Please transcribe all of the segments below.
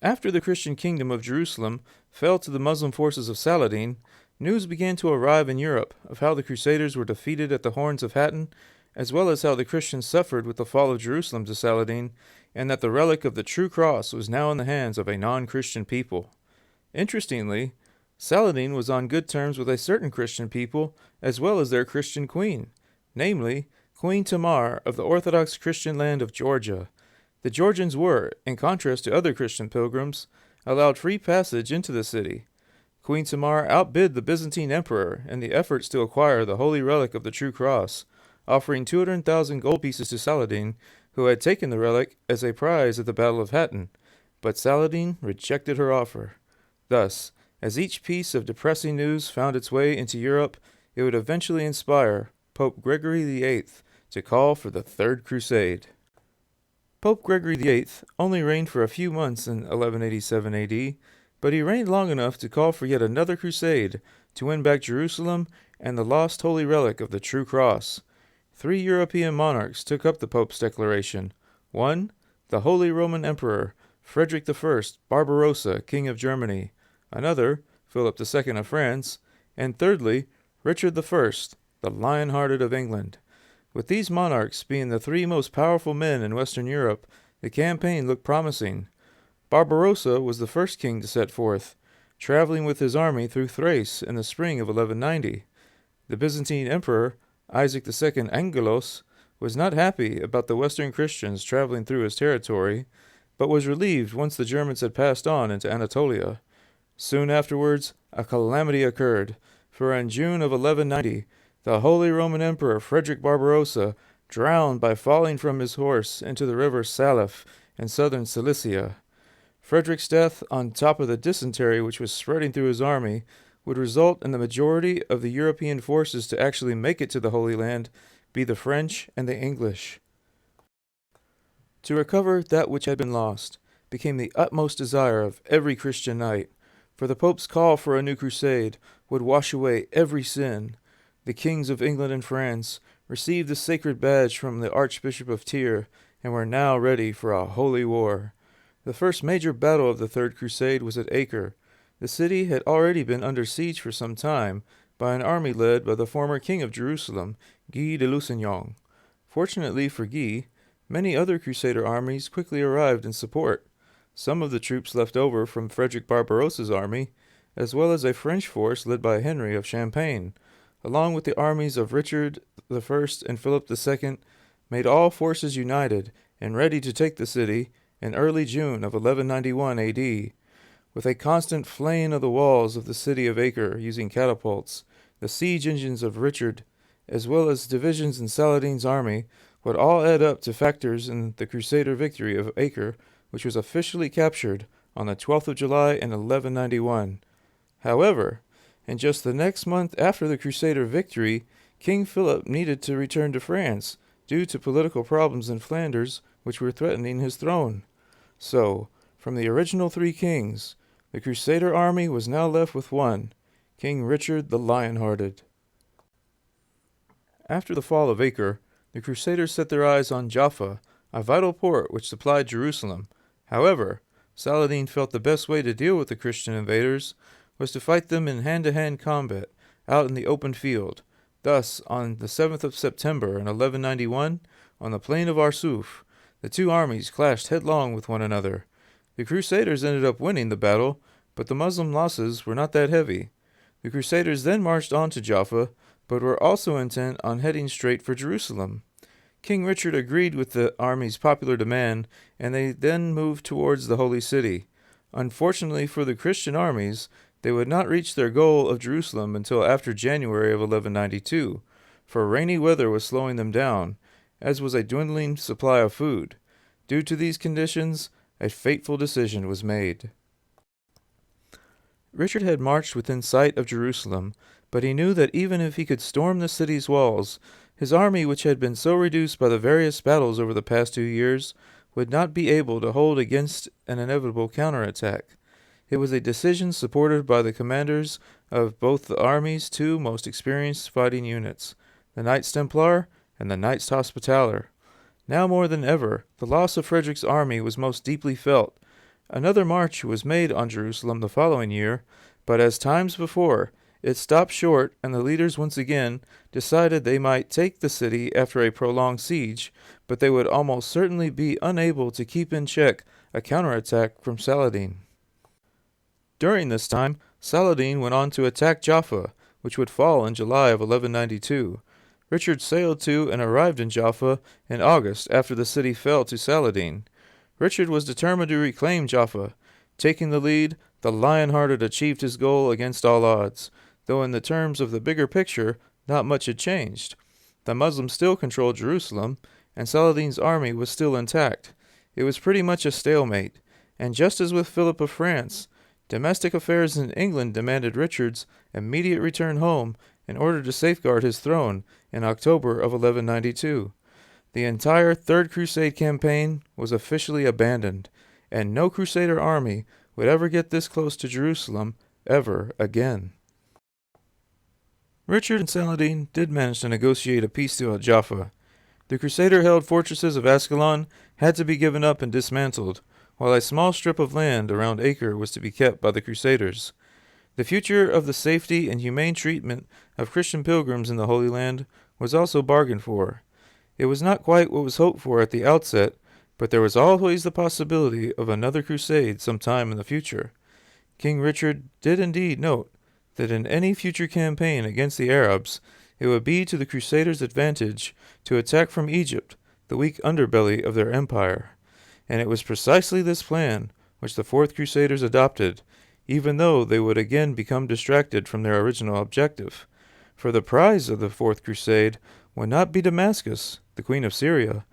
After the Christian kingdom of Jerusalem fell to the Muslim forces of Saladin, news began to arrive in Europe of how the Crusaders were defeated at the Horns of Hattin, as well as how the Christians suffered with the fall of Jerusalem to Saladin, and that the relic of the true cross was now in the hands of a non-Christian people. Interestingly, Saladin was on good terms with a certain Christian people as well as their Christian queen, namely, Queen Tamar of the Orthodox Christian land of Georgia. The Georgians were, in contrast to other Christian pilgrims, allowed free passage into the city. Queen Tamar outbid the Byzantine emperor in the efforts to acquire the holy relic of the true cross, offering 200,000 gold pieces to Saladin, who had taken the relic as a prize at the Battle of Hattin, but Saladin rejected her offer. Thus, as each piece of depressing news found its way into Europe, it would eventually inspire Pope Gregory VIII to call for the Third Crusade. Pope Gregory VIII only reigned for a few months in 1187 AD, but he reigned long enough to call for yet another crusade to win back Jerusalem and the lost holy relic of the true cross. 3 European monarchs took up the Pope's declaration. One, the Holy Roman Emperor, Frederick I Barbarossa, King of Germany. Another, Philip II of France. And thirdly, Richard I, the Lionhearted of England. With these monarchs being the 3 most powerful men in Western Europe, the campaign looked promising. Barbarossa was the first king to set forth, traveling with his army through Thrace in the spring of 1190. The Byzantine emperor, Isaac II Angelos, was not happy about the Western Christians traveling through his territory, but was relieved once the Germans had passed on into Anatolia. Soon afterwards, a calamity occurred, for in June of 1190, the Holy Roman Emperor Frederick Barbarossa drowned by falling from his horse into the river Salif in southern Cilicia. Frederick's death, on top of the dysentery which was spreading through his army, would result in the majority of the European forces to actually make it to the Holy Land be the French and the English. To recover that which had been lost became the utmost desire of every Christian knight, for the Pope's call for a new crusade would wash away every sin. The kings of England and France received the sacred badge from the Archbishop of Tyre and were now ready for a holy war. The first major battle of the Third Crusade was at Acre. The city had already been under siege for some time by an army led by the former king of Jerusalem, Guy de Lusignan. Fortunately for Guy, many other Crusader armies quickly arrived in support. Some of the troops left over from Frederick Barbarossa's army, as well as a French force led by Henry of Champagne, along with the armies of Richard I and Philip II, made all forces united and ready to take the city in early June of 1191 AD. With a constant flaying of the walls of the city of Acre using catapults, the siege engines of Richard, as well as divisions in Saladin's army, would all add up to factors in the Crusader victory of Acre, which was officially captured on the 12th of July in 1191. However, in just the next month after the Crusader victory, King Philip needed to return to France due to political problems in Flanders which were threatening his throne. So, from the original 3 kings, the Crusader army was now left with one, King Richard the Lionhearted. After the fall of Acre, the Crusaders set their eyes on Jaffa, a vital port which supplied Jerusalem. However, Saladin felt the best way to deal with the Christian invaders was to fight them in hand-to-hand combat out in the open field. Thus, on the 7th of September in 1191, on the plain of Arsuf, the 2 armies clashed headlong with one another. The Crusaders ended up winning the battle, but the Muslim losses were not that heavy. The Crusaders then marched on to Jaffa, but were also intent on heading straight for Jerusalem. King Richard agreed with the army's popular demand, and they then moved towards the Holy City. Unfortunately for the Christian armies, they would not reach their goal of Jerusalem until after January of 1192, for rainy weather was slowing them down, as was a dwindling supply of food. Due to these conditions, a fateful decision was made. Richard had marched within sight of Jerusalem, but he knew that even if he could storm the city's walls, his army, which had been so reduced by the various battles over the past 2 years, would not be able to hold against an inevitable counterattack. It was a decision supported by the commanders of both the army's 2 most experienced fighting units, the Knights Templar and the Knights Hospitaller. Now more than ever, the loss of Frederick's army was most deeply felt. Another march was made on Jerusalem the following year, but as times before, it stopped short, and the leaders once again decided they might take the city after a prolonged siege, but they would almost certainly be unable to keep in check a counterattack from Saladin. During this time, Saladin went on to attack Jaffa, which would fall in July of 1192. Richard sailed to and arrived in Jaffa in August after the city fell to Saladin. Richard was determined to reclaim Jaffa. Taking the lead, the Lionhearted achieved his goal against all odds, though in the terms of the bigger picture, not much had changed. The Muslims still controlled Jerusalem, and Saladin's army was still intact. It was pretty much a stalemate, and just as with Philip of France, domestic affairs in England demanded Richard's immediate return home in order to safeguard his throne in October of 1192. The entire Third Crusade campaign was officially abandoned, and no Crusader army would ever get this close to Jerusalem ever again. Richard and Saladin did manage to negotiate a peace deal at Jaffa. The Crusader-held fortresses of Ascalon had to be given up and dismantled, while a small strip of land around Acre was to be kept by the Crusaders. The future of the safety and humane treatment of Christian pilgrims in the Holy Land was also bargained for. It was not quite what was hoped for at the outset, but there was always the possibility of another crusade sometime in the future. King Richard did indeed note that in any future campaign against the Arabs, it would be to the Crusaders' advantage to attack from Egypt, the weak underbelly of their empire. And it was precisely this plan which the Fourth Crusaders adopted, even though they would again become distracted from their original objective. For the prize of the Fourth Crusade would not be Damascus, the Queen of Syria,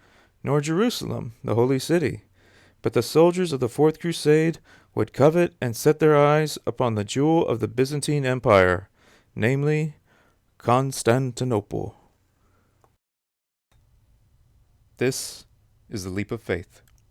nor Jerusalem, the Holy City, but the soldiers of the Fourth Crusade would covet and set their eyes upon the jewel of the Byzantine Empire, namely, Constantinople. This is the Leap of Faith.